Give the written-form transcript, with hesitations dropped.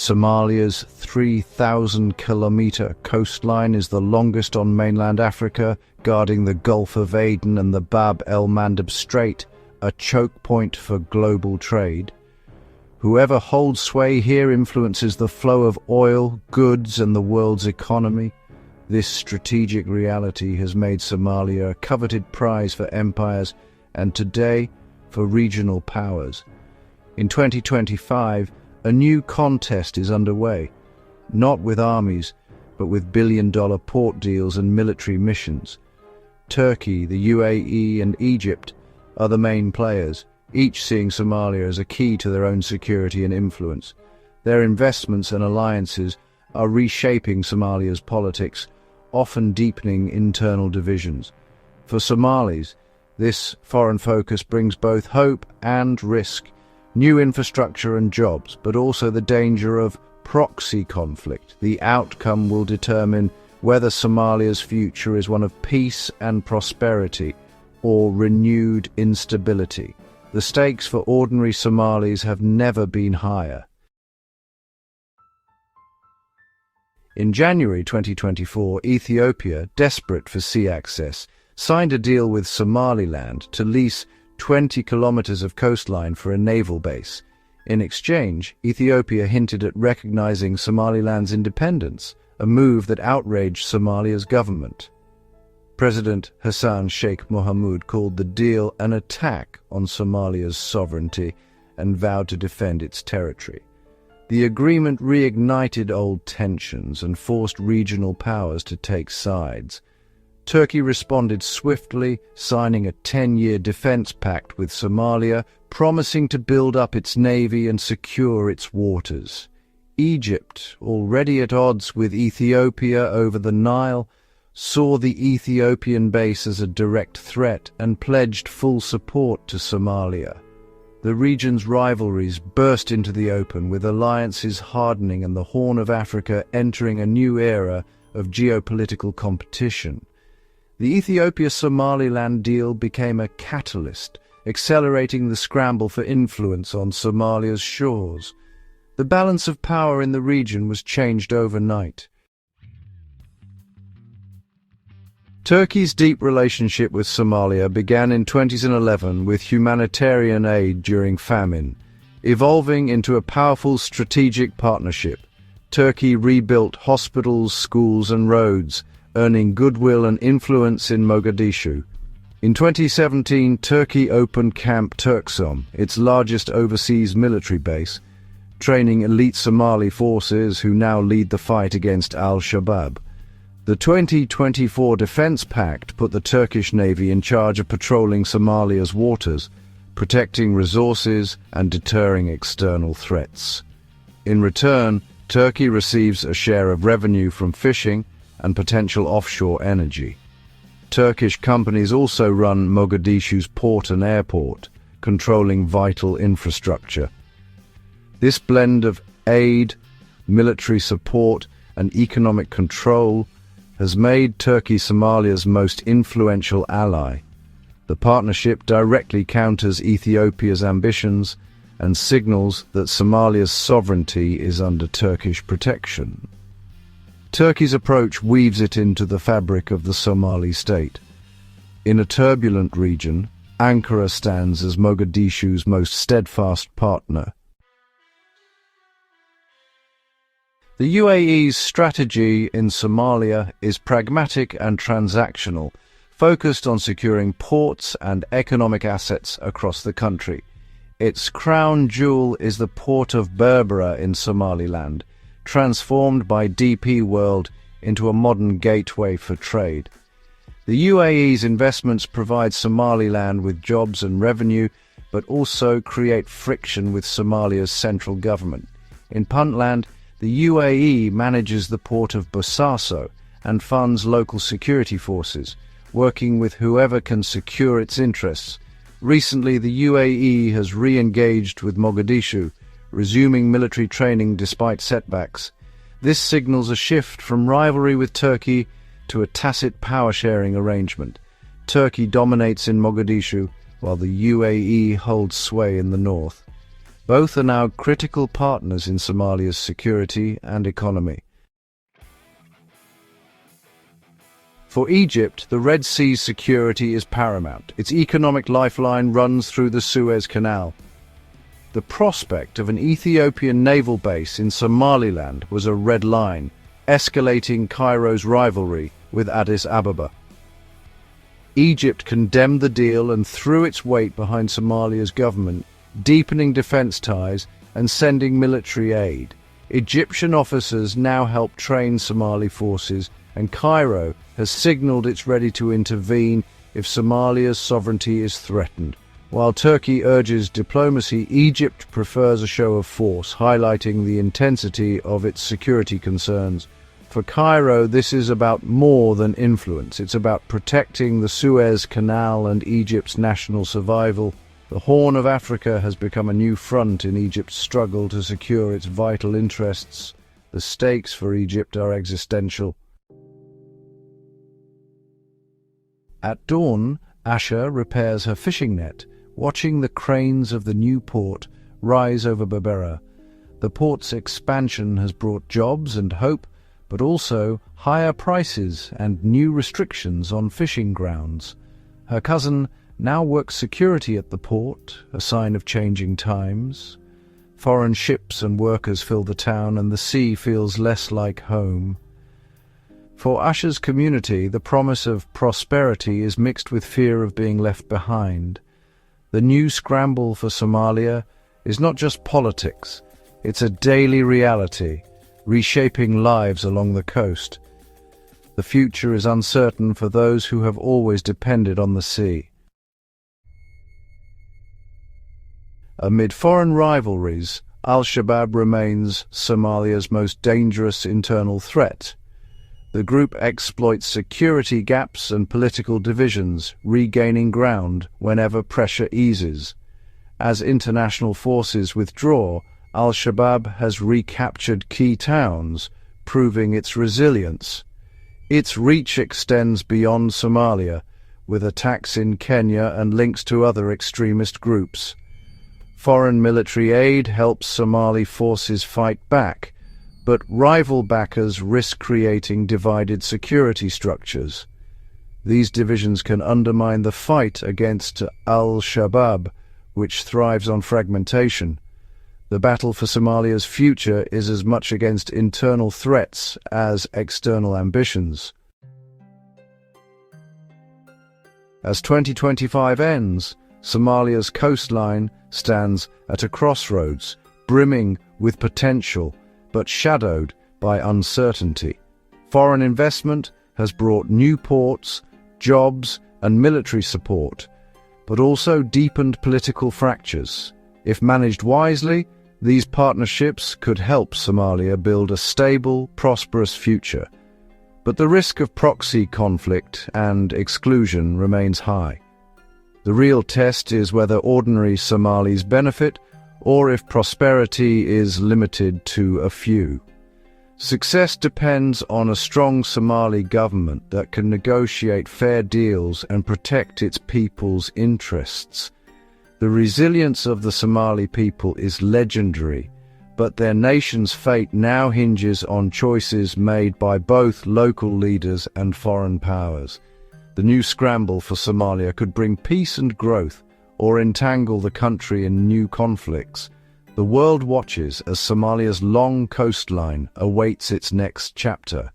Somalia's 3,000-kilometer coastline is the longest on mainland Africa, guarding the Gulf of Aden and the Bab el-Mandeb Strait, a choke point for global trade. Whoever holds sway here influences the flow of oil, goods, and the world's economy. This strategic reality has made Somalia a coveted prize for empires and today for regional powers. In 2025, a new contest is underway, not with armies, but with billion-dollar port deals and military missions. Turkey, the UAE, and Egypt are the main players, each seeing Somalia as a key to their own security and influence. Their investments and alliances are reshaping Somalia's politics, often deepening internal divisions. For Somalis, this foreign focus brings both hope and risk, new infrastructure and jobs, but also the danger of proxy conflict. The outcome will determine whether Somalia's future is one of peace and prosperity or renewed instability. The stakes for ordinary Somalis have never been higher. In January 2024, Ethiopia, desperate for sea access, signed a deal with Somaliland to lease 20 kilometers of coastline for a naval base. In exchange, Ethiopia hinted at recognizing Somaliland's independence, a move that outraged Somalia's government. President Hassan Sheikh Mohamud called the deal an attack on Somalia's sovereignty and vowed to defend its territory. The agreement reignited old tensions and forced regional powers to take sides. Turkey responded swiftly, signing a 10-year defense pact with Somalia, promising to build up its navy and secure its waters. Egypt, already at odds with Ethiopia over the Nile, saw the Ethiopian base as a direct threat and pledged full support to Somalia. The region's rivalries burst into the open, with alliances hardening and the Horn of Africa entering a new era of geopolitical competition. The Ethiopia-Somaliland deal became a catalyst, accelerating the scramble for influence on Somalia's shores. The balance of power in the region was changed overnight. Turkey's deep relationship with Somalia began in 2011 with humanitarian aid during famine, evolving into a powerful strategic partnership. Turkey rebuilt hospitals, schools, and roads, earning goodwill and influence in Mogadishu. In 2017, Turkey opened Camp Turksom, its largest overseas military base, training elite Somali forces who now lead the fight against al-Shabaab. The 2024 Defense Pact put the Turkish Navy in charge of patrolling Somalia's waters, protecting resources and deterring external threats. In return, Turkey receives a share of revenue from fishing and potential offshore energy. Turkish companies also run Mogadishu's port and airport, controlling vital infrastructure. This blend of aid, military support, and economic control has made Turkey Somalia's most influential ally. The partnership directly counters Ethiopia's ambitions and signals that Somalia's sovereignty is under Turkish protection. Turkey's approach weaves it into the fabric of the Somali state. In a turbulent region, Ankara stands as Mogadishu's most steadfast partner. The UAE's strategy in Somalia is pragmatic and transactional, focused on securing ports and economic assets across the country. Its crown jewel is the port of Berbera in Somaliland, transformed by DP World into a modern gateway for trade. The UAE's investments provide Somaliland with jobs and revenue, but also create friction with Somalia's central government. In Puntland, the UAE manages the port of Bosaso and funds local security forces, working with whoever can secure its interests. Recently, the UAE has re-engaged with Mogadishu, resuming military training despite setbacks. This signals a shift from rivalry with Turkey to a tacit power-sharing arrangement. Turkey dominates in Mogadishu, while the UAE holds sway in the north. Both are now critical partners in Somalia's security and economy. For Egypt, the Red Sea's security is paramount. Its economic lifeline runs through the Suez Canal. The prospect of an Ethiopian naval base in Somaliland was a red line, escalating Cairo's rivalry with Addis Ababa. Egypt condemned the deal and threw its weight behind Somalia's government, deepening defense ties and sending military aid. Egyptian officers now help train Somali forces, and Cairo has signaled it's ready to intervene if Somalia's sovereignty is threatened. While Turkey urges diplomacy, Egypt prefers a show of force, highlighting the intensity of its security concerns. For Cairo, this is about more than influence. It's about protecting the Suez Canal and Egypt's national survival. The Horn of Africa has become a new front in Egypt's struggle to secure its vital interests. The stakes for Egypt are existential. At dawn, Asha repairs her fishing net, watching the cranes of the new port rise over Berbera. The port's expansion has brought jobs and hope, but also higher prices and new restrictions on fishing grounds. Her cousin now works security at the port, a sign of changing times. Foreign ships and workers fill the town, and the sea feels less like home. For Asha's community, the promise of prosperity is mixed with fear of being left behind. The new scramble for Somalia is not just politics, it's a daily reality, reshaping lives along the coast. The future is uncertain for those who have always depended on the sea. Amid foreign rivalries, Al-Shabaab remains Somalia's most dangerous internal threat. The group exploits security gaps and political divisions, regaining ground whenever pressure eases. As international forces withdraw, Al-Shabaab has recaptured key towns, proving its resilience. Its reach extends beyond Somalia, with attacks in Kenya and links to other extremist groups. Foreign military aid helps Somali forces fight back, but rival backers risk creating divided security structures. These divisions can undermine the fight against Al-Shabaab, which thrives on fragmentation. The battle for Somalia's future is as much against internal threats as external ambitions. As 2025 ends, Somalia's coastline stands at a crossroads, brimming with potential, but shadowed by uncertainty. Foreign investment has brought new ports, jobs, and military support, but also deepened political fractures. If managed wisely, these partnerships could help Somalia build a stable, prosperous future. But the risk of proxy conflict and exclusion remains high. The real test is whether ordinary Somalis benefit or if prosperity is limited to a few. Success depends on a strong Somali government that can negotiate fair deals and protect its people's interests. The resilience of the Somali people is legendary, but their nation's fate now hinges on choices made by both local leaders and foreign powers. The new scramble for Somalia could bring peace and growth, or entangle the country in new conflicts. The world watches as Somalia's long coastline awaits its next chapter.